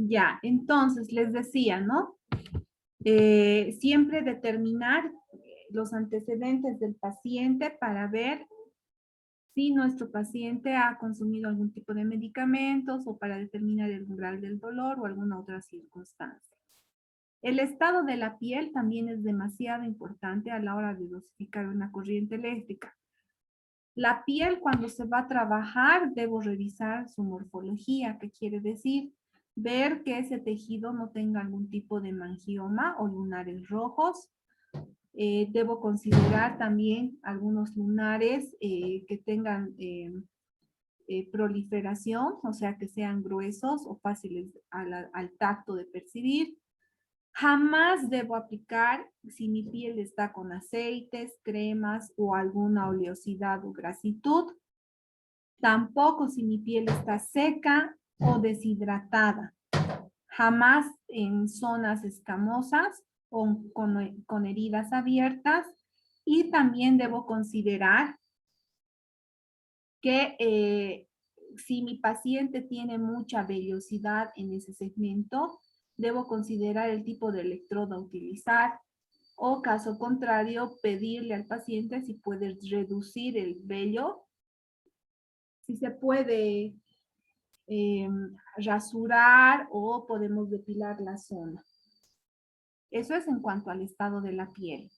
Ya, entonces les decía, ¿no? Siempre determinar los antecedentes del paciente para ver si nuestro paciente ha consumido algún tipo de medicamentos o para determinar el umbral del dolor o alguna otra circunstancia. El estado de la piel también es demasiado importante a la hora de dosificar una corriente eléctrica. La piel, cuando se va a trabajar, debo revisar su morfología, que quiere decir ver que ese tejido no tenga algún tipo de mangioma o lunares rojos. Debo considerar también algunos lunares que tengan proliferación, o sea, que sean gruesos o fáciles al tacto de percibir. Jamás debo aplicar si mi piel está con aceites, cremas o alguna oleosidad o grasitud. Tampoco si mi piel está seca o deshidratada. Jamás en zonas escamosas o con heridas abiertas. Y también debo considerar que si mi paciente tiene mucha vellosidad en ese segmento, debo considerar el tipo de electrodo a utilizar o caso contrario, pedirle al paciente si puede reducir el vello, si se puede rasurar o podemos depilar la zona. Eso es en cuanto al estado de la piel.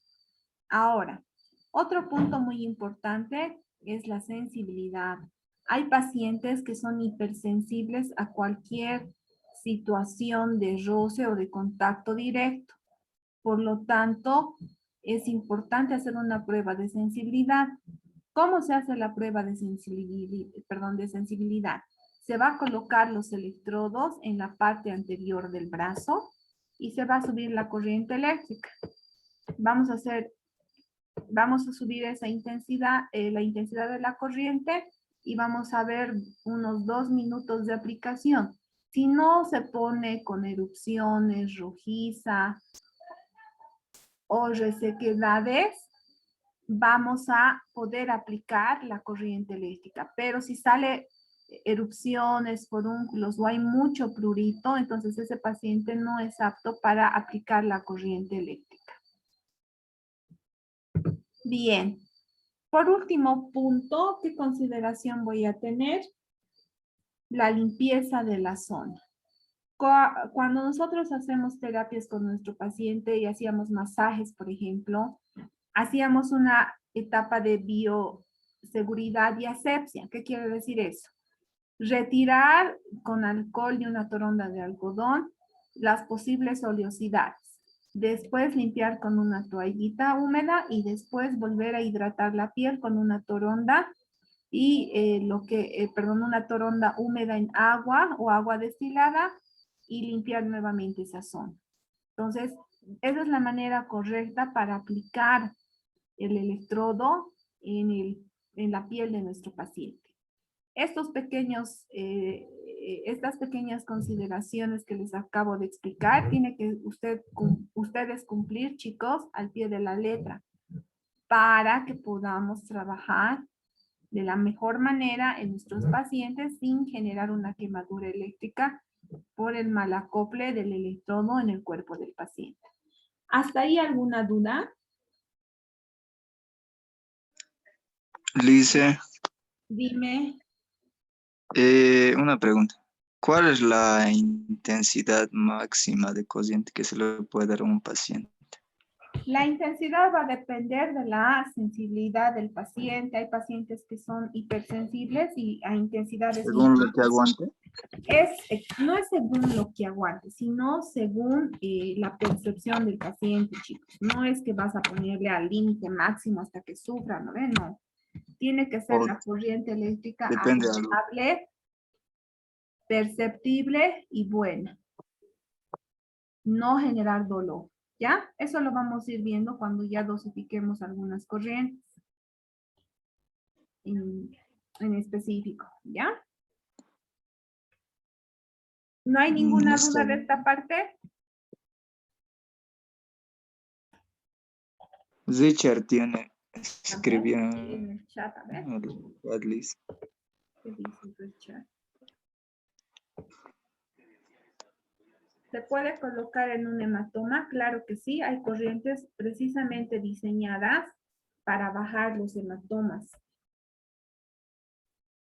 Ahora, otro punto muy importante es la sensibilidad. Hay pacientes que son hipersensibles a cualquier situación de roce o de contacto directo. Por lo tanto, es importante hacer una prueba de sensibilidad. ¿Cómo se hace la prueba de sensibilidad? Se va a colocar los electrodos en la parte anterior del brazo y se va a subir la corriente eléctrica. Vamos a subir esa intensidad, la intensidad de la corriente y vamos a ver unos 2 minutos de aplicación. Si no se pone con erupciones, rojiza o resequedades, vamos a poder aplicar la corriente eléctrica. Pero si sale erupciones, forúnculos o hay mucho prurito, entonces ese paciente no es apto para aplicar la corriente eléctrica. Bien. Por último punto, ¿qué consideración voy a tener? La limpieza de la zona. Cuando nosotros hacemos terapias con nuestro paciente y hacíamos masajes, por ejemplo, hacíamos una etapa de bioseguridad y asepsia. ¿Qué quiere decir eso? Retirar con alcohol y una toronda de algodón las posibles oleosidades. Después limpiar con una toallita húmeda y después volver a hidratar la piel con una toronda y una toronda húmeda en agua o agua destilada y limpiar nuevamente esa zona. Entonces, esa es la manera correcta para aplicar el electrodo en la piel de nuestro paciente. Estas pequeñas consideraciones que les acabo de explicar, tiene que ustedes cumplir, chicos, al pie de la letra, para que podamos trabajar de la mejor manera en nuestros pacientes sin generar una quemadura eléctrica por el mal acople del electrodo en el cuerpo del paciente. ¿Hasta ahí alguna duda? Lice, Dime. una pregunta. ¿Cuál es la intensidad máxima de corriente que se le puede dar a un paciente? La intensidad va a depender de la sensibilidad del paciente. Hay pacientes que son hipersensibles y a intensidades Según lo que mínimas. aguante. No es según lo que aguante, sino según la percepción del paciente, chicos. No es que vas a ponerle al límite máximo hasta que sufra, ¿no ven? No. Tiene que ser O la corriente eléctrica depende de algo. aceptable, perceptible y buena. No generar dolor, ¿ya? Eso lo vamos a ir viendo cuando ya dosifiquemos algunas corrientes en específico, ¿ya? ¿No hay ninguna Está duda de bien. esta parte? Richard tiene, A ver, escribió en el chat, a ver. at least. ¿Qué dice Richard? ¿Se puede colocar en un hematoma? Claro que sí, hay corrientes precisamente diseñadas para bajar los hematomas.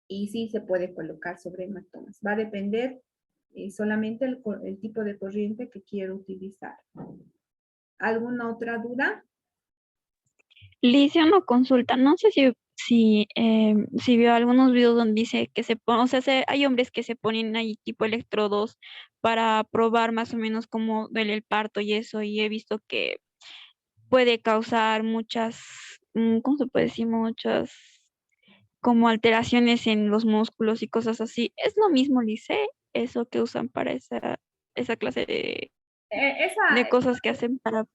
Y sí se puede colocar sobre hematomas. Va a depender solamente el tipo de corriente que quiero utilizar. ¿Alguna otra duda? Licia, una consulta. No sé si vio algunos videos donde dice que se pone, o sea, hay hombres que se ponen ahí tipo electrodos para probar más o menos cómo duele el parto y eso, y he visto que puede causar muchas, ¿cómo se puede decir? Muchas como alteraciones en los músculos y cosas así. ¿Es lo mismo, Lice, eso que usan para esa clase de Esa, cosas que hacen para...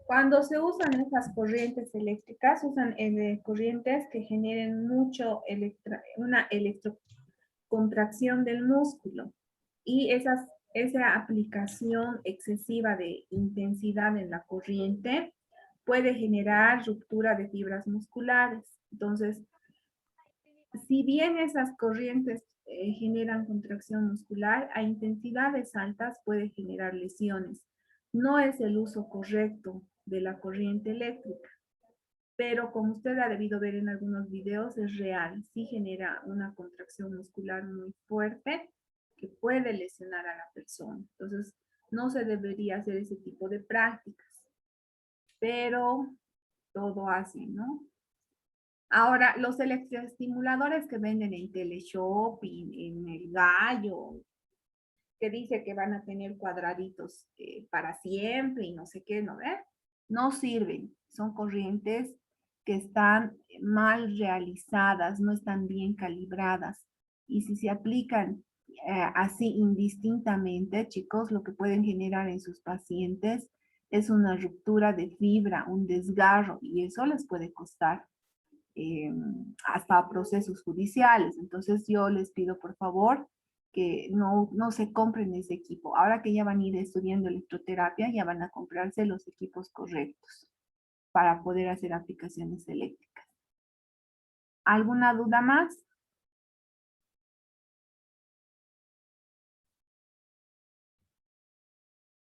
cuando se usan esas corrientes eléctricas, usan corrientes que generen una electrocontracción del músculo. Y esa aplicación excesiva de intensidad en la corriente puede generar ruptura de fibras musculares. Entonces, si bien esas corrientes generan contracción muscular, a intensidades altas puede generar lesiones. No es el uso correcto de la corriente eléctrica, pero como usted ha debido ver en algunos videos, es real. Sí genera una contracción muscular muy fuerte que puede lesionar a la persona. Entonces, no se debería hacer ese tipo de prácticas, pero todo así, ¿no? Ahora, los electroestimuladores que venden en Teleshop y en El Gallo, que dice que van a tener cuadraditos para siempre y no sé qué, ¿no ve? No sirven. Son corrientes que están mal realizadas, no están bien calibradas. Y si se aplican así indistintamente, chicos, lo que pueden generar en sus pacientes es una ruptura de fibra, un desgarro, y eso les puede costar eh, hasta procesos judiciales. Entonces yo les pido por favor que no se compren ese equipo. Ahora que ya van a ir estudiando electroterapia, ya van a comprarse los equipos correctos para poder hacer aplicaciones eléctricas. ¿Alguna duda más?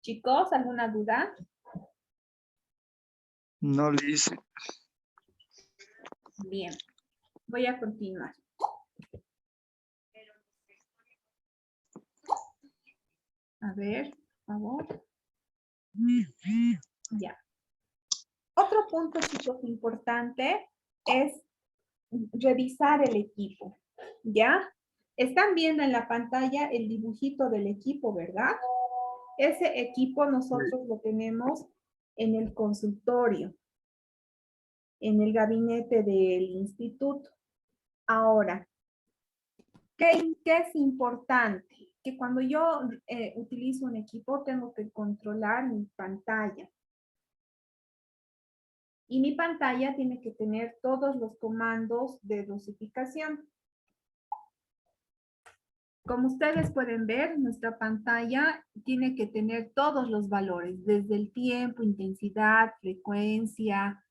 Chicos, ¿alguna duda? No le hice. Bien, voy a continuar. A ver, por favor. Ya. Otro punto, chicos, importante es revisar el equipo, ¿ya? Están viendo en la pantalla el dibujito del equipo, ¿verdad? Ese equipo nosotros lo tenemos en el consultorio, en el gabinete del instituto. Ahora, ¿qué es importante? Que cuando yo utilizo un equipo tengo que controlar mi pantalla. Y mi pantalla tiene que tener todos los comandos de dosificación. Como ustedes pueden ver, nuestra pantalla tiene que tener todos los valores, desde el tiempo, intensidad, frecuencia,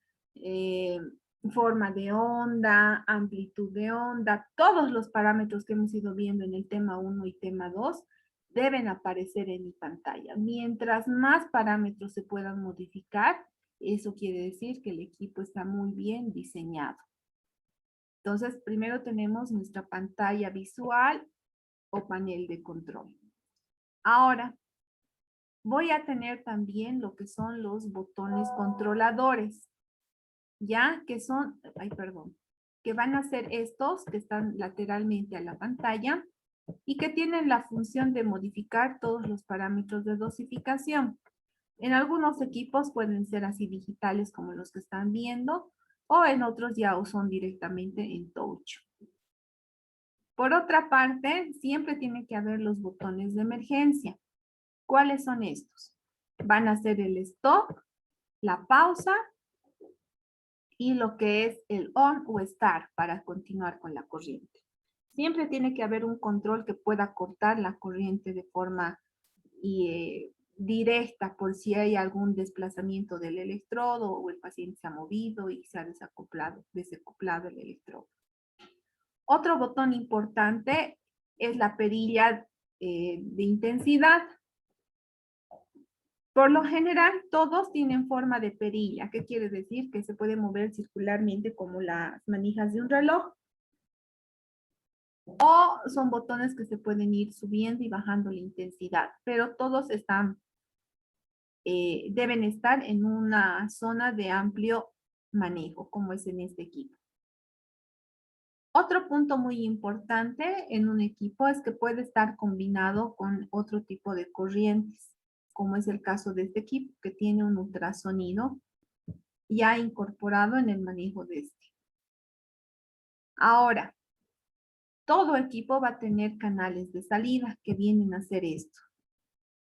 forma de onda, amplitud de onda, todos los parámetros que hemos ido viendo en el tema 1 y tema 2 deben aparecer en mi pantalla. Mientras más parámetros se puedan modificar, eso quiere decir que el equipo está muy bien diseñado. Entonces, primero tenemos nuestra pantalla visual o panel de control. Ahora, voy a tener también lo que son los botones controladores, ¿ya? Que son, ay, perdón, que van a ser estos que están lateralmente a la pantalla y que tienen la función de modificar todos los parámetros de dosificación. En algunos equipos pueden ser así digitales como los que están viendo o en otros ya son directamente en touch. Por otra parte, siempre tiene que haber los botones de emergencia. ¿Cuáles son estos? Van a ser el stop, la pausa y lo que es el on o start para continuar con la corriente. Siempre tiene que haber un control que pueda cortar la corriente de forma directa por si hay algún desplazamiento del electrodo o el paciente se ha movido y se ha desacoplado el electrodo. Otro botón importante es la perilla de intensidad. Por lo general, todos tienen forma de perilla. ¿Qué quiere decir? Que se puede mover circularmente como las manijas de un reloj. O son botones que se pueden ir subiendo y bajando la intensidad. Pero todos están, deben estar en una zona de amplio manejo, como es en este equipo. Otro punto muy importante en un equipo es que puede estar combinado con otro tipo de corrientes, como es el caso de este equipo que tiene un ultrasonido ya incorporado en el manejo de este. Ahora, todo equipo va a tener canales de salida que vienen a hacer esto.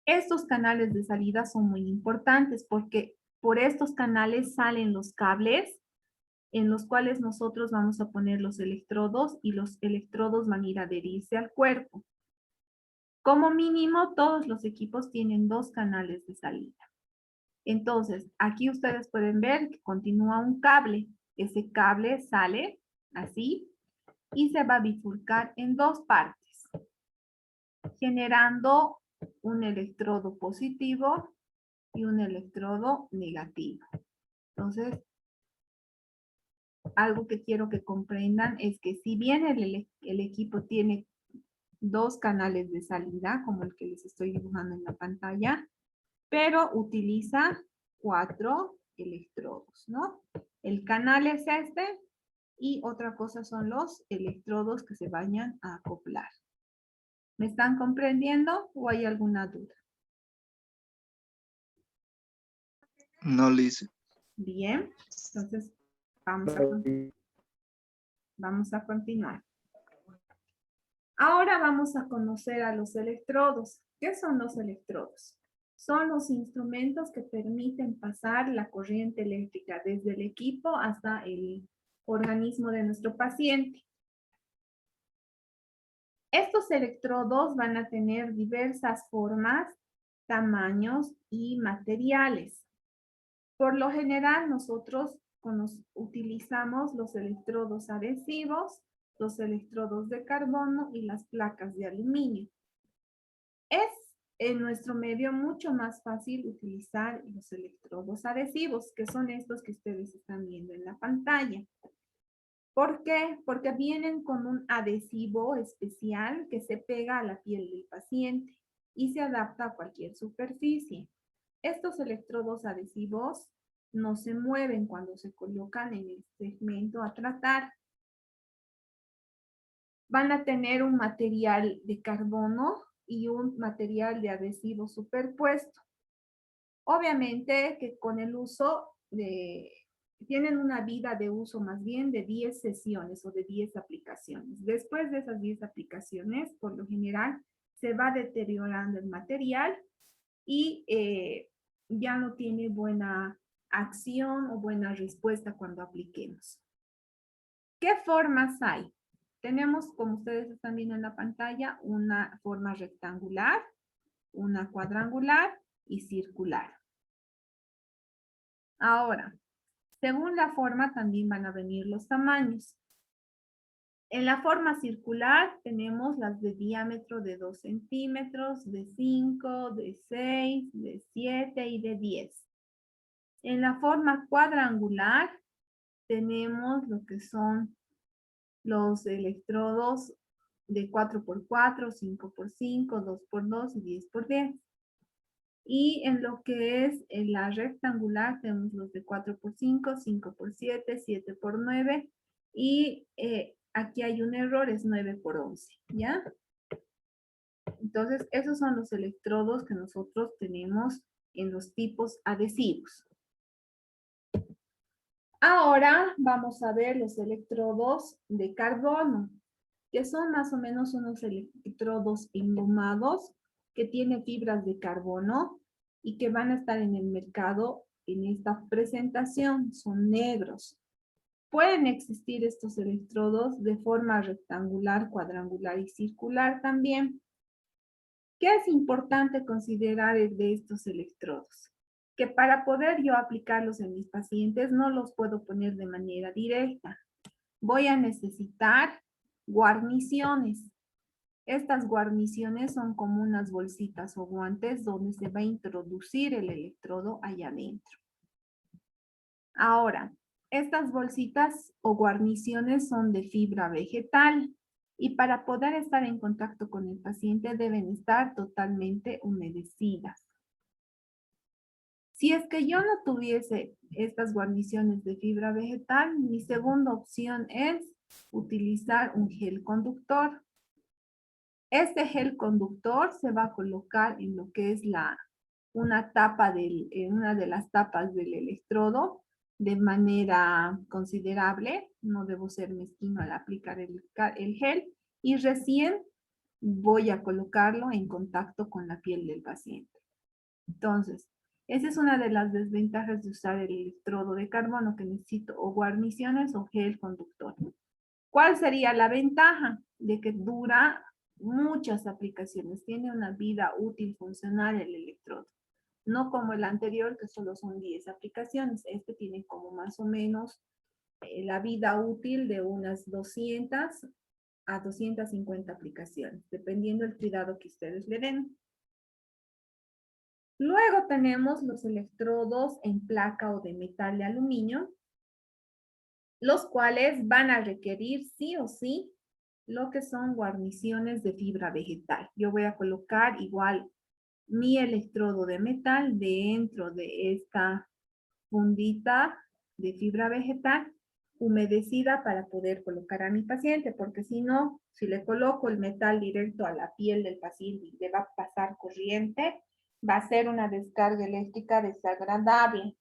Estos canales de salida son muy importantes porque por estos canales salen los cables en los cuales nosotros vamos a poner los electrodos y los electrodos van a ir a adherirse al cuerpo. Como mínimo, todos los equipos tienen 2 canales de salida. Entonces, aquí ustedes pueden ver que continúa un cable. Ese cable sale así y se va a bifurcar en 2 partes, generando un electrodo positivo y un electrodo negativo. Entonces, algo que quiero que comprendan es que si bien el equipo tiene 2 canales de salida, como el que les estoy dibujando en la pantalla, pero utiliza 4 electrodos, ¿no? El canal es este y otra cosa son los electrodos que se vayan a acoplar. ¿Me están comprendiendo o hay alguna duda? No, Liz. Bien, entonces vamos a continuar. Ahora vamos a conocer a los electrodos. ¿Qué son los electrodos? Son los instrumentos que permiten pasar la corriente eléctrica desde el equipo hasta el organismo de nuestro paciente. Estos electrodos van a tener diversas formas, tamaños y materiales. Por lo general, nosotros utilizamos los electrodos adhesivos, los electrodos de carbono y las placas de aluminio. Es en nuestro medio mucho más fácil utilizar los electrodos adhesivos, que son estos que ustedes están viendo en la pantalla. ¿Por qué? Porque vienen con un adhesivo especial que se pega a la piel del paciente y se adapta a cualquier superficie. Estos electrodos adhesivos no se mueven cuando se colocan en el segmento a tratar. Van a tener un material de carbono y un material de adhesivo superpuesto. Obviamente que con el uso tienen una vida de uso más bien de 10 sesiones o de 10 aplicaciones. Después de esas 10 aplicaciones, por lo general, se va deteriorando el material y ya no tiene buena acción o buena respuesta cuando apliquemos. ¿Qué formas hay? Tenemos, como ustedes están viendo en la pantalla, una forma rectangular, una cuadrangular y circular. Ahora, según la forma también van a venir los tamaños. En la forma circular tenemos las de diámetro de 2 centímetros, de 5, de 6, de 7 y de 10. En la forma cuadrangular tenemos lo que son los electrodos de 4x4, 5x5, 2x2 y 10x10. Y en lo que es en la rectangular tenemos los de 4x5, 5x7, 7x9 y aquí hay un error, es 9x11, ¿ya? Entonces, esos son los electrodos que nosotros tenemos en los tipos adhesivos. Ahora vamos a ver los electrodos de carbono, que son más o menos unos electrodos engomados que tienen fibras de carbono y que van a estar en el mercado en esta presentación, son negros. Pueden existir estos electrodos de forma rectangular, cuadrangular y circular también. ¿Qué es importante considerar de estos electrodos? Que para poder yo aplicarlos en mis pacientes no los puedo poner de manera directa. Voy a necesitar guarniciones. Estas guarniciones son como unas bolsitas o guantes donde se va a introducir el electrodo allá adentro. Ahora, estas bolsitas o guarniciones son de fibra vegetal y para poder estar en contacto con el paciente deben estar totalmente humedecidas. Si es que yo no tuviese estas guarniciones de fibra vegetal, mi segunda opción es utilizar un gel conductor. Este gel conductor se va a colocar en lo que es una de las tapas del electrodo de manera considerable. No debo ser mezquino al aplicar el gel y recién voy a colocarlo en contacto con la piel del paciente. Entonces, esa es una de las desventajas de usar el electrodo de carbono, que necesito o guarniciones o gel conductor. ¿Cuál sería la ventaja? De que dura muchas aplicaciones, tiene una vida útil funcional el electrodo. No como el anterior, que solo son 10 aplicaciones. Este tiene como más o menos la vida útil de unas 200 a 250 aplicaciones, dependiendo del cuidado que ustedes le den. Luego tenemos los electrodos en placa o de metal de aluminio, los cuales van a requerir sí o sí lo que son guarniciones de fibra vegetal. Yo voy a colocar igual mi electrodo de metal dentro de esta fundita de fibra vegetal humedecida para poder colocar a mi paciente, porque si no, si le coloco el metal directo a la piel del paciente y le va a pasar corriente, va a ser una descarga eléctrica desagradable.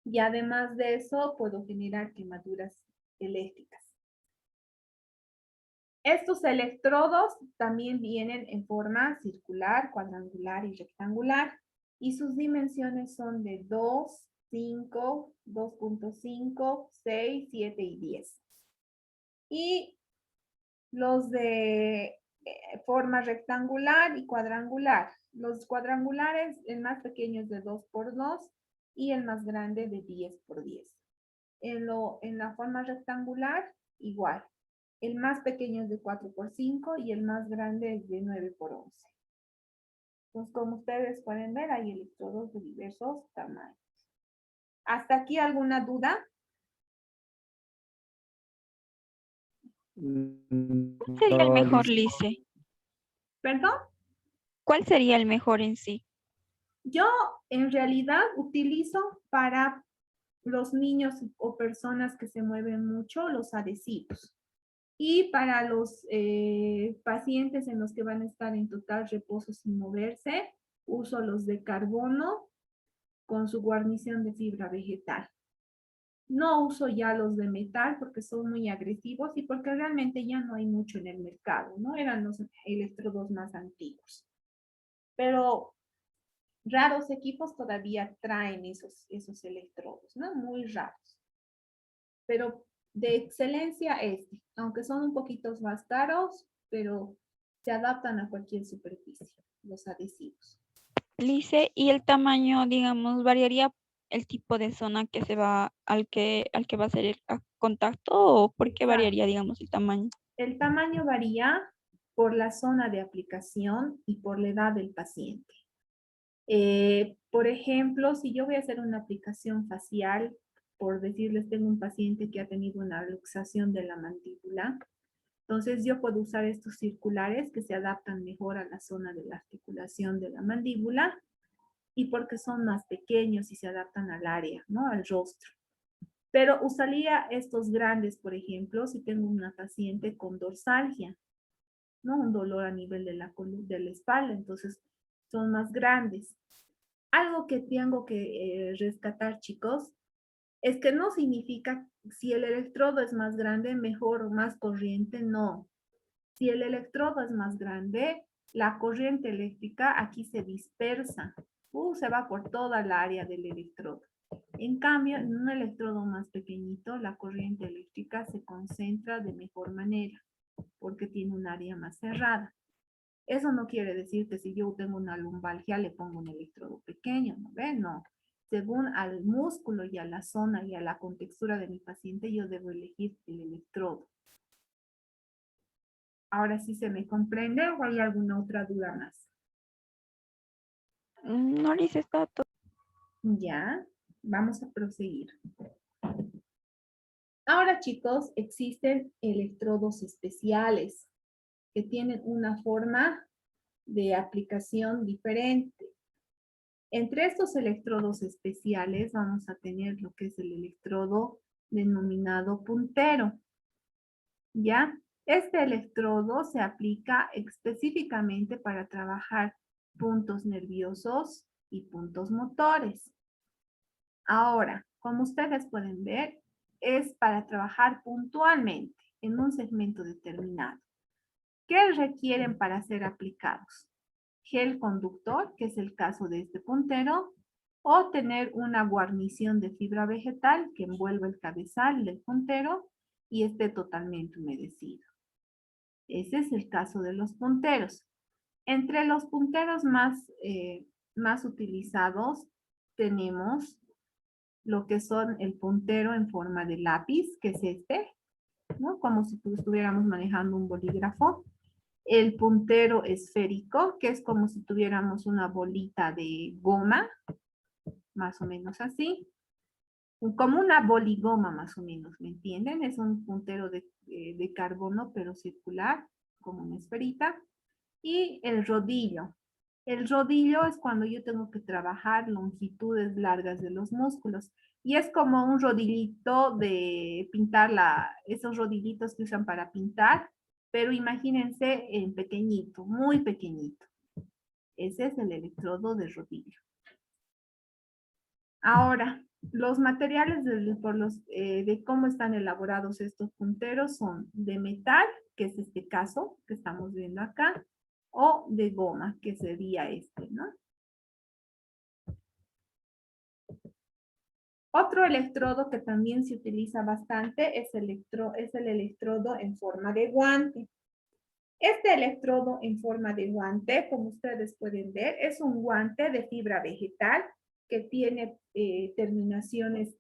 Y además de eso, puedo generar quemaduras eléctricas. Estos electrodos también vienen en forma circular, cuadrangular y rectangular, y sus dimensiones son de 2, 5, 2.5, 6, 7 y 10. Y los de forma rectangular y cuadrangular. Los cuadrangulares, el más pequeño es de 2x2 y el más grande de 10x10. En la forma rectangular, igual. El más pequeño es de 4x5 y el más grande es de 9x11. Entonces, como ustedes pueden ver, hay electrodos de diversos tamaños. ¿Hasta aquí alguna duda? ¿Cuál sería el mejor, Lice? ¿Perdón? ¿Cuál sería el mejor en sí? Yo en realidad utilizo para los niños o personas que se mueven mucho los adhesivos. Y para los pacientes en los que van a estar en total reposo sin moverse, uso los de carbono con su guarnición de fibra vegetal. No uso ya los de metal porque son muy agresivos y porque realmente ya no hay mucho en el mercado, ¿no? Eran los electrodos más antiguos. Pero raros equipos todavía traen esos electrodos, ¿no? Muy raros. Pero de excelencia aunque son un poquito más caros, pero se adaptan a cualquier superficie, los adhesivos. Lice, y el tamaño, digamos, variaría el tipo de zona que se va al que va a ser el contacto, o por qué variaría, digamos, el tamaño. El tamaño varía por la zona de aplicación y por la edad del paciente. Por ejemplo, si yo voy a hacer una aplicación facial, por decirles, tengo un paciente que ha tenido una luxación de la mandíbula, entonces yo puedo usar estos circulares que se adaptan mejor a la zona de la articulación de la mandíbula y porque son más pequeños y se adaptan al área, ¿no? Al rostro. Pero usaría estos grandes, por ejemplo, si tengo una paciente con dorsalgia, ¿no? Un dolor a nivel de la espalda, entonces son más grandes. Algo que tengo que rescatar, chicos, es que no significa si el electrodo es más grande, mejor o más corriente, no. Si el electrodo es más grande, la corriente eléctrica aquí se dispersa, se va por toda el área del electrodo. En cambio, en un electrodo más pequeñito, la corriente eléctrica se concentra de mejor manera, porque tiene un área más cerrada. Eso no quiere decir que si yo tengo una lumbalgia le pongo un electrodo pequeño, ¿no ven? No. Según al músculo y a la zona y a la contextura de mi paciente, yo debo elegir el electrodo. Ahora sí se me comprende o hay alguna otra duda más. No, Liz, está todo. Ya, vamos a proseguir. Ahora, chicos, existen electrodos especiales que tienen una forma de aplicación diferente. Entre estos electrodos especiales vamos a tener lo que es el electrodo denominado puntero. ¿Ya? Este electrodo se aplica específicamente para trabajar puntos nerviosos y puntos motores. Ahora, como ustedes pueden ver, es para trabajar puntualmente en un segmento determinado. ¿Qué requieren para ser aplicados? Gel conductor, que es el caso de este puntero, o tener una guarnición de fibra vegetal que envuelva el cabezal del puntero y esté totalmente humedecido. Ese es el caso de los punteros. Entre los punteros más utilizados tenemos lo que son el puntero en forma de lápiz, que es este, ¿no? Como si estuviéramos manejando un bolígrafo. El puntero esférico, que es como si tuviéramos una bolita de goma, más o menos así. Como una boligoma, más o menos, ¿me entienden? Es un puntero de carbono, pero circular, como una esferita. Y el rodillo. El rodillo es cuando yo tengo que trabajar longitudes largas de los músculos. Y es como un rodillito de pintar esos rodillitos que usan para pintar, pero imagínense en pequeñito, muy pequeñito. Ese es el electrodo de rodillo. Ahora, los materiales de cómo están elaborados estos punteros son de metal, que es este caso que estamos viendo acá, o de goma, que sería este, ¿no? Otro electrodo que también se utiliza bastante es el electrodo en forma de guante. Este electrodo en forma de guante, como ustedes pueden ver, es un guante de fibra vegetal que tiene terminaciones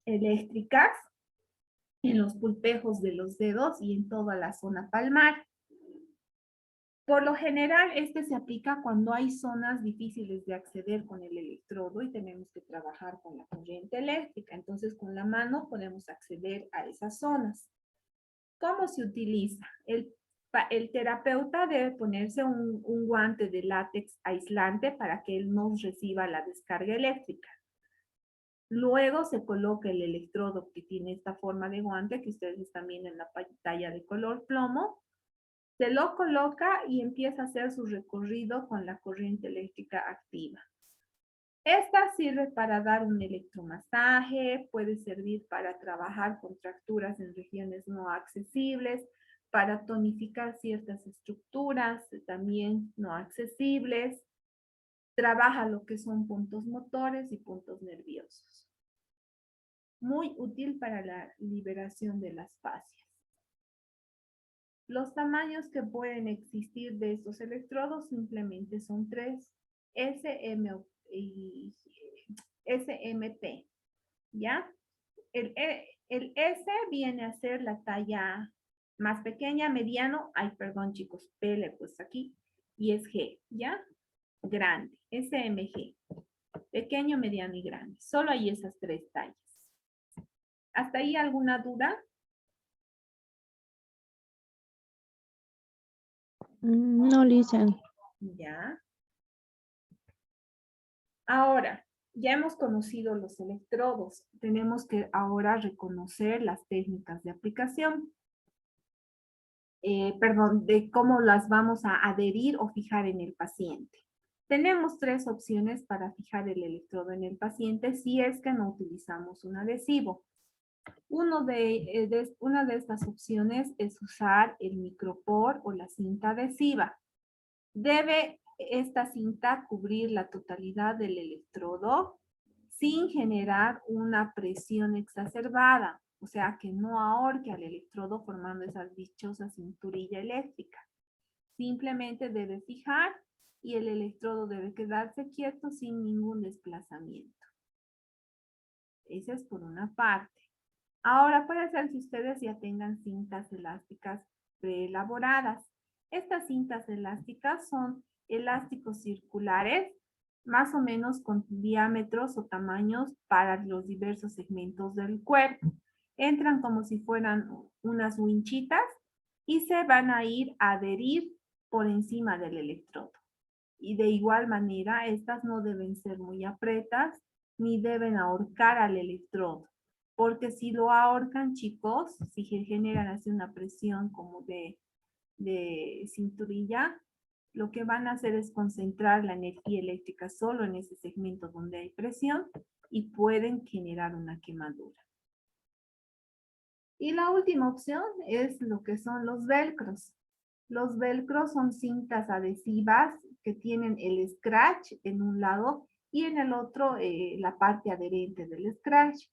eléctricas en los pulpejos de los dedos y en toda la zona palmar. Por lo general, este se aplica cuando hay zonas difíciles de acceder con el electrodo y tenemos que trabajar con la corriente eléctrica. Entonces, con la mano podemos acceder a esas zonas. ¿Cómo se utiliza? El terapeuta debe ponerse un guante de látex aislante para que él no reciba la descarga eléctrica. Luego se coloca el electrodo que tiene esta forma de guante que ustedes están viendo en la pantalla de color plomo. Se lo coloca y empieza a hacer su recorrido con la corriente eléctrica activa. Esta sirve para dar un electromasaje, puede servir para trabajar contracturas en regiones no accesibles, para tonificar ciertas estructuras también no accesibles. Trabaja lo que son puntos motores y puntos nerviosos. Muy útil para la liberación de las fascias. Los tamaños que pueden existir de estos electrodos simplemente son tres, SM y SMP, ¿ya? El S viene a ser la talla más pequeña, mediano, ay, perdón chicos, P le he puesto aquí, y es G, ¿ya? Grande, SMG, pequeño, mediano y grande. Solo hay esas tres tallas. ¿Hasta ahí alguna duda? No, Lisa. Ya. Ahora, ya hemos conocido los electrodos. Tenemos que ahora reconocer las técnicas de aplicación. De cómo las vamos a adherir o fijar en el paciente. Tenemos tres opciones para fijar el electrodo en el paciente si es que no utilizamos un adhesivo. Una de estas opciones es usar el micropor o la cinta adhesiva. Debe esta cinta cubrir la totalidad del electrodo sin generar una presión exacerbada, o sea, que no ahorque al electrodo formando esa dichosa cinturilla eléctrica. Simplemente debe fijar y el electrodo debe quedarse quieto sin ningún desplazamiento. Esa es por una parte. Ahora puede ser que ustedes ya tengan cintas elásticas preelaboradas. Estas cintas elásticas son elásticos circulares, más o menos con diámetros o tamaños para los diversos segmentos del cuerpo. Entran como si fueran unas winchitas y se van a ir a adherir por encima del electrodo. Y de igual manera, estas no deben ser muy apretas ni deben ahorcar al electrodo. Porque si lo ahorcan, chicos, si generan así una presión como de cinturilla, lo que van a hacer es concentrar la energía eléctrica solo en ese segmento donde hay presión y pueden generar una quemadura. Y la última opción es lo que son los velcros. Los velcros son cintas adhesivas que tienen el scratch en un lado y en el otro la parte adherente del scratch.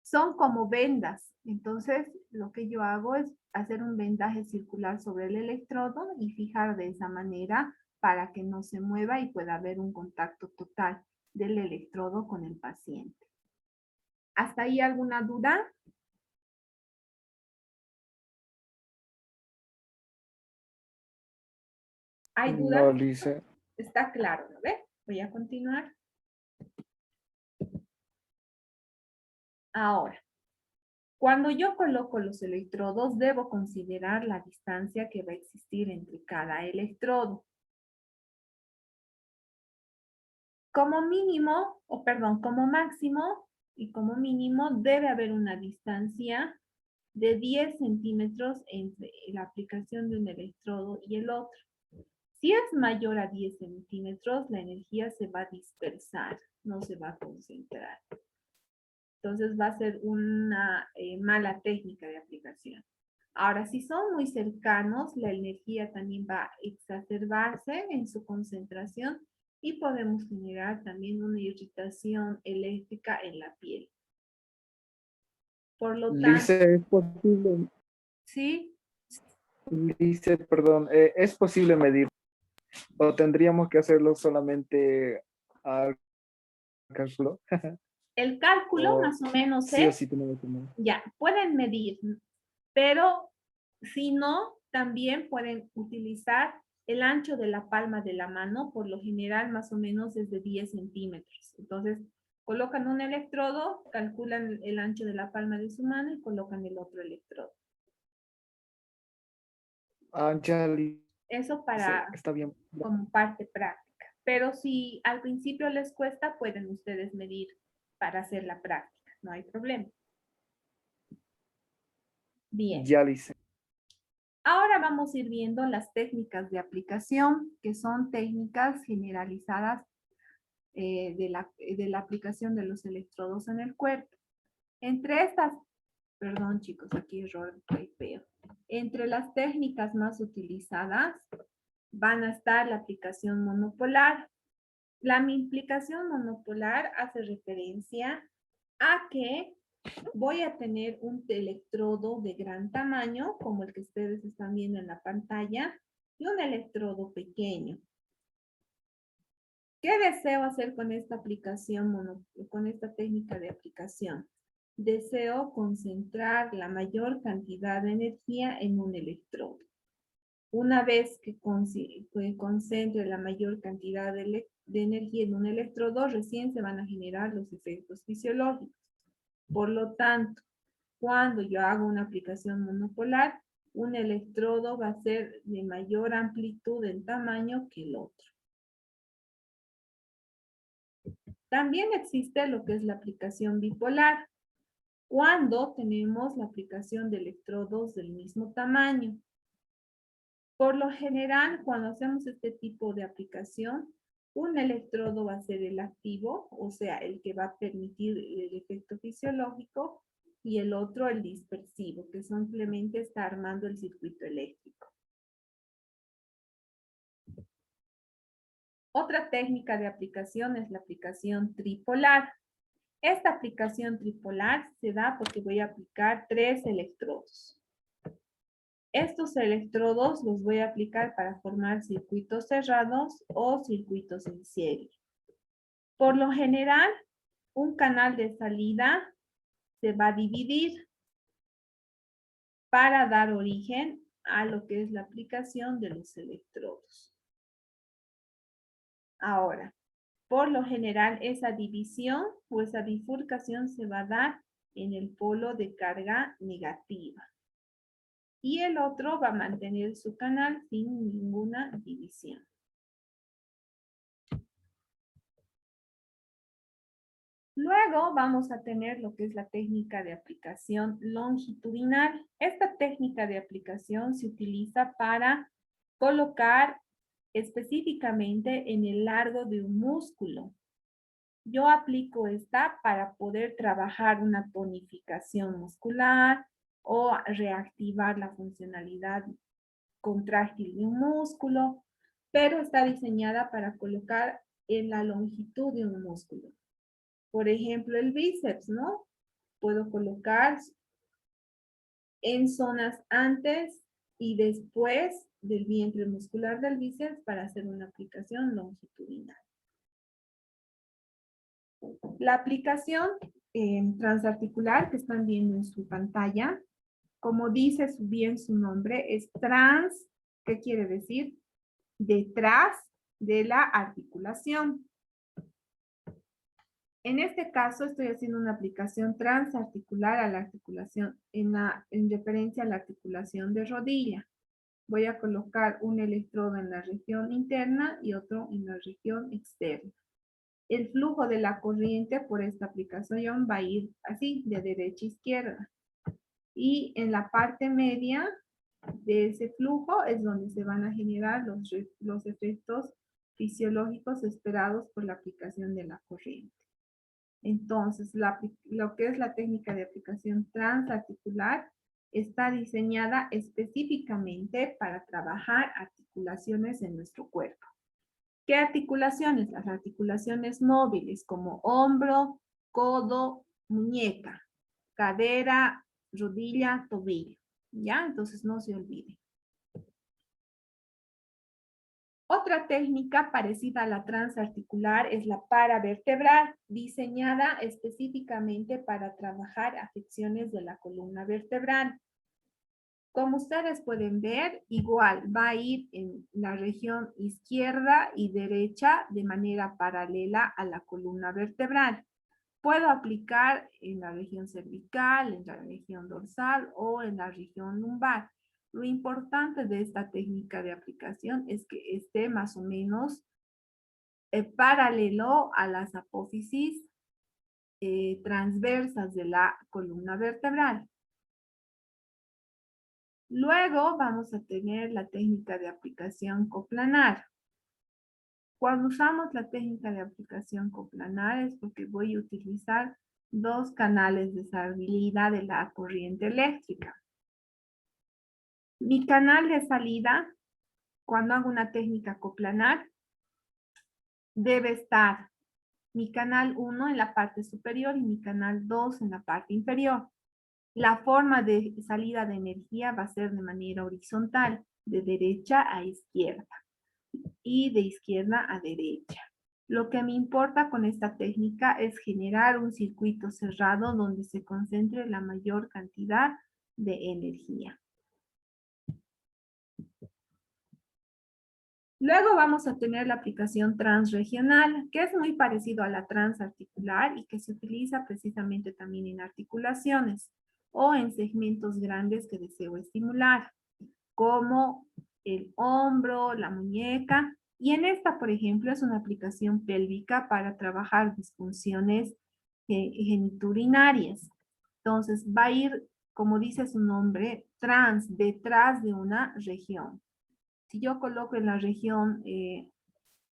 Son como vendas. Entonces, lo que yo hago es hacer un vendaje circular sobre el electrodo y fijar de esa manera para que no se mueva y pueda haber un contacto total del electrodo con el paciente. ¿Hasta ahí alguna duda? ¿Hay dudas? No, Lisa. Está claro, ¿no ve? Voy a continuar. Ahora, cuando yo coloco los electrodos, debo considerar la distancia que va a existir entre cada electrodo. Como mínimo, como máximo y como mínimo, debe haber una distancia de 10 centímetros entre la aplicación de un electrodo y el otro. Si es mayor a 10 centímetros, la energía se va a dispersar, no se va a concentrar. Entonces va a ser una mala técnica de aplicación. Ahora, si son muy cercanos, la energía también va a exacerbarse en su concentración y podemos generar también una irritación eléctrica en la piel. Por lo tanto, Lisa, ¿es posible? ¿sí? Lisa, perdón, ¿es posible medir? ¿O tendríamos que hacerlo solamente al cálculo? El cálculo ¿O más o menos sí o es, sí tenemos que medir? ya, pueden medir, pero si no, también pueden utilizar el ancho de la palma de la mano, por lo general más o menos es de 10 centímetros. Entonces, colocan un electrodo, calculan el ancho de la palma de su mano y colocan el otro electrodo. Ah, ya, Lisa, Eso para está bien. como parte práctica. Pero si al principio les cuesta, pueden ustedes medir para hacer la práctica. No hay problema. Bien. Ya, Lisa. Ahora vamos a ir viendo las técnicas de aplicación, que son técnicas generalizadas de la aplicación de los electrodos en el cuerpo. Entre estas, perdón chicos, aquí error feo. Entre las técnicas más utilizadas van a estar la aplicación monopolar. La aplicación monopolar hace referencia a que voy a tener un electrodo de gran tamaño, como el que ustedes están viendo en la pantalla, y un electrodo pequeño. ¿Qué deseo hacer con esta aplicación, con esta técnica de aplicación? Deseo concentrar la mayor cantidad de energía en un electrodo. Una vez que concentre la mayor cantidad de energía en un electrodo, recién se van a generar los efectos fisiológicos. Por lo tanto, cuando yo hago una aplicación monopolar, un electrodo va a ser de mayor amplitud en tamaño que el otro. También existe lo que es la aplicación bipolar, cuando tenemos la aplicación de electrodos del mismo tamaño. Por lo general, cuando hacemos este tipo de aplicación, un electrodo va a ser el activo, o sea, el que va a permitir el efecto fisiológico, y el otro el dispersivo, que simplemente está armando el circuito eléctrico. Otra técnica de aplicación es la aplicación tripolar. Esta aplicación tripolar se da porque voy a aplicar 3 electrodos. Estos electrodos los voy a aplicar para formar circuitos cerrados o circuitos en serie. Por lo general, un canal de salida se va a dividir para dar origen a lo que es la aplicación de los electrodos. Ahora, por lo general, esa división o esa bifurcación se va a dar en el polo de carga negativa. Y el otro va a mantener su canal sin ninguna división. Luego vamos a tener lo que es la técnica de aplicación longitudinal. Esta técnica de aplicación se utiliza para colocar específicamente en el largo de un músculo. Yo aplico esta para poder trabajar una tonificación muscular o reactivar la funcionalidad contráctil de un músculo, pero está diseñada para colocar en la longitud de un músculo. Por ejemplo, el bíceps, ¿no? Puedo colocar en zonas antes y después del vientre muscular del bíceps para hacer una aplicación longitudinal. La aplicación transarticular que están viendo en su pantalla, como dice bien su nombre, es trans, ¿qué quiere decir? Detrás de la articulación. En este caso estoy haciendo una aplicación transarticular a la articulación, en referencia a la articulación de rodilla. Voy a colocar un electrodo en la región interna y otro en la región externa. El flujo de la corriente por esta aplicación va a ir así, de derecha a izquierda. Y en la parte media de ese flujo es donde se van a generar los efectos fisiológicos esperados por la aplicación de la corriente. Entonces, lo que es la técnica de aplicación transarticular está diseñada específicamente para trabajar articulaciones en nuestro cuerpo. ¿Qué articulaciones? Las articulaciones móviles como hombro, codo, muñeca, cadera, rodilla, tobillo. ¿Ya? Entonces no se olvide. Otra técnica parecida a la transarticular es la paravertebral, diseñada específicamente para trabajar afecciones de la columna vertebral. Como ustedes pueden ver, igual va a ir en la región izquierda y derecha de manera paralela a la columna vertebral. Puedo aplicar en la región cervical, en la región dorsal o en la región lumbar. Lo importante de esta técnica de aplicación es que esté más o menos paralelo a las apófisis transversas de la columna vertebral. Luego vamos a tener la técnica de aplicación coplanar. Cuando usamos la técnica de aplicación coplanar es porque voy a utilizar dos canales de salida de la corriente eléctrica. Mi canal de salida, cuando hago una técnica coplanar, debe estar mi canal 1 en la parte superior y mi canal 2 en la parte inferior. La forma de salida de energía va a ser de manera horizontal, de derecha a izquierda y de izquierda a derecha. Lo que me importa con esta técnica es generar un circuito cerrado donde se concentre la mayor cantidad de energía. Luego vamos a tener la aplicación transregional, que es muy parecido a la transarticular y que se utiliza precisamente también en articulaciones o en segmentos grandes que deseo estimular, como el hombro, la muñeca. Y en esta, por ejemplo, es una aplicación pélvica para trabajar disfunciones geniturinarias. Entonces, va a ir, como dice su nombre, detrás de una región. Si yo coloco en la región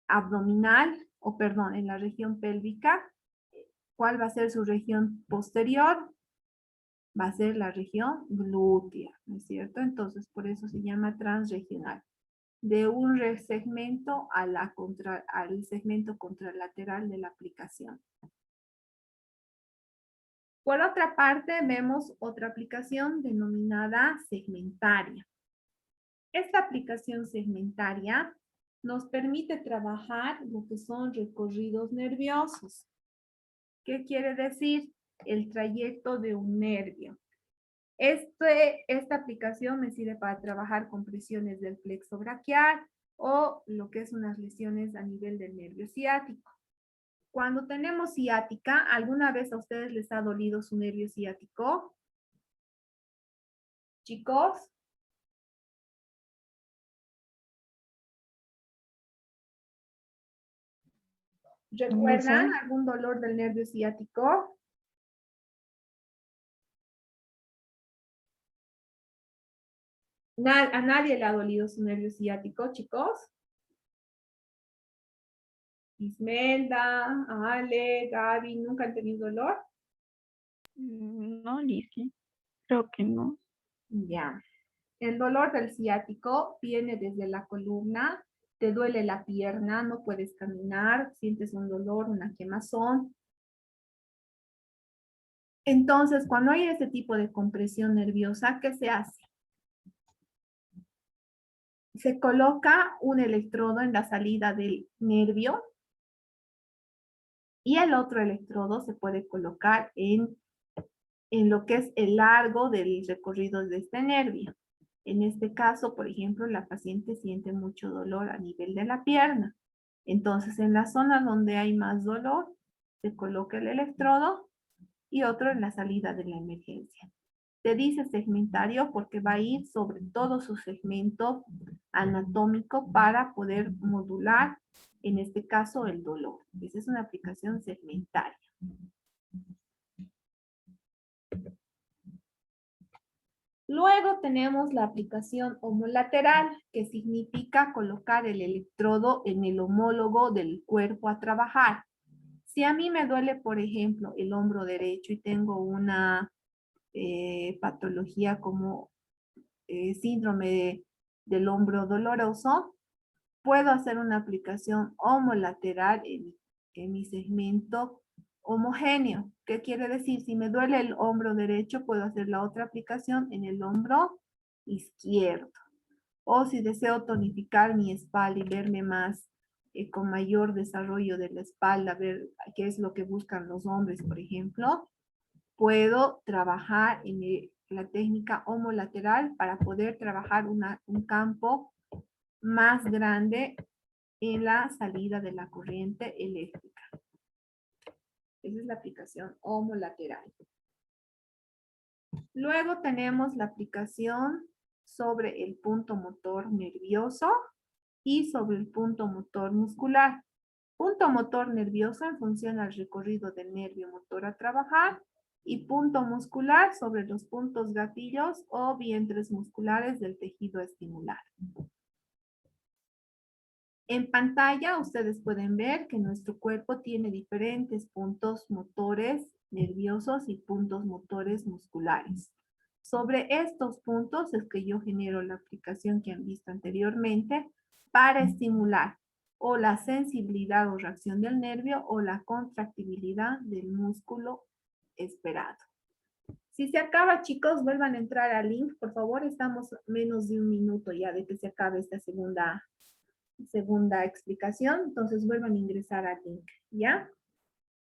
abdominal, o perdón, en la región pélvica, ¿cuál va a ser su región posterior? Va a ser la región glútea, ¿no es cierto? Entonces, por eso se llama transregional. De un segmento al segmento contralateral de la aplicación. Por otra parte, vemos otra aplicación denominada segmentaria. Esta aplicación segmentaria nos permite trabajar lo que son recorridos nerviosos. ¿Qué quiere decir? El trayecto de un nervio. Esta aplicación me sirve para trabajar con presiones del plexo braquial o lo que es unas lesiones a nivel del nervio ciático. Cuando tenemos ciática, ¿alguna vez a ustedes les ha dolido su nervio ciático? Chicos. ¿Recuerdan algún dolor del nervio ciático? ¿A nadie le ha dolido su nervio ciático, chicos? Ismelda, Ale, Gaby, ¿nunca han tenido dolor? No, Lizzie, creo que no. Ya. El dolor del ciático viene desde la columna, te duele la pierna, no puedes caminar, sientes un dolor, una quemazón. Entonces, cuando hay ese tipo de compresión nerviosa, ¿qué se hace? Se coloca un electrodo en la salida del nervio y el otro electrodo se puede colocar en lo que es el largo del recorrido de este nervio. En este caso, por ejemplo, la paciente siente mucho dolor a nivel de la pierna. Entonces, en la zona donde hay más dolor, se coloca el electrodo y otro en la salida de la emergencia. Se dice segmentario porque va a ir sobre todo su segmento anatómico para poder modular, en este caso, el dolor. Esa es una aplicación segmentaria. Luego tenemos la aplicación homolateral, que significa colocar el electrodo en el homólogo del cuerpo a trabajar. Si a mí me duele, por ejemplo, el hombro derecho y tengo una patología como síndrome del hombro doloroso, puedo hacer una aplicación homolateral en mi segmento homogéneo. ¿Qué quiere decir? Si me duele el hombro derecho, puedo hacer la otra aplicación en el hombro izquierdo. O si deseo tonificar mi espalda y verme más con mayor desarrollo de la espalda, ver qué es lo que buscan los hombres, por ejemplo, puedo trabajar en la técnica homolateral para poder trabajar un campo más grande en la salida de la corriente eléctrica. Esa es la aplicación homolateral. Luego tenemos la aplicación sobre el punto motor nervioso y sobre el punto motor muscular. Punto motor nervioso en función al recorrido del nervio motor a trabajar y punto muscular sobre los puntos gatillos o vientres musculares del tejido estimular. En pantalla ustedes pueden ver que nuestro cuerpo tiene diferentes puntos motores nerviosos y puntos motores musculares. Sobre estos puntos es que yo genero la aplicación que han visto anteriormente para estimular o la sensibilidad o reacción del nervio o la contractibilidad del músculo esperado. Si se acaba, chicos, vuelvan a entrar al link, por favor. Estamos menos de un minuto ya de que se acabe esta segunda explicación, entonces vuelvan a ingresar al link, ¿ya?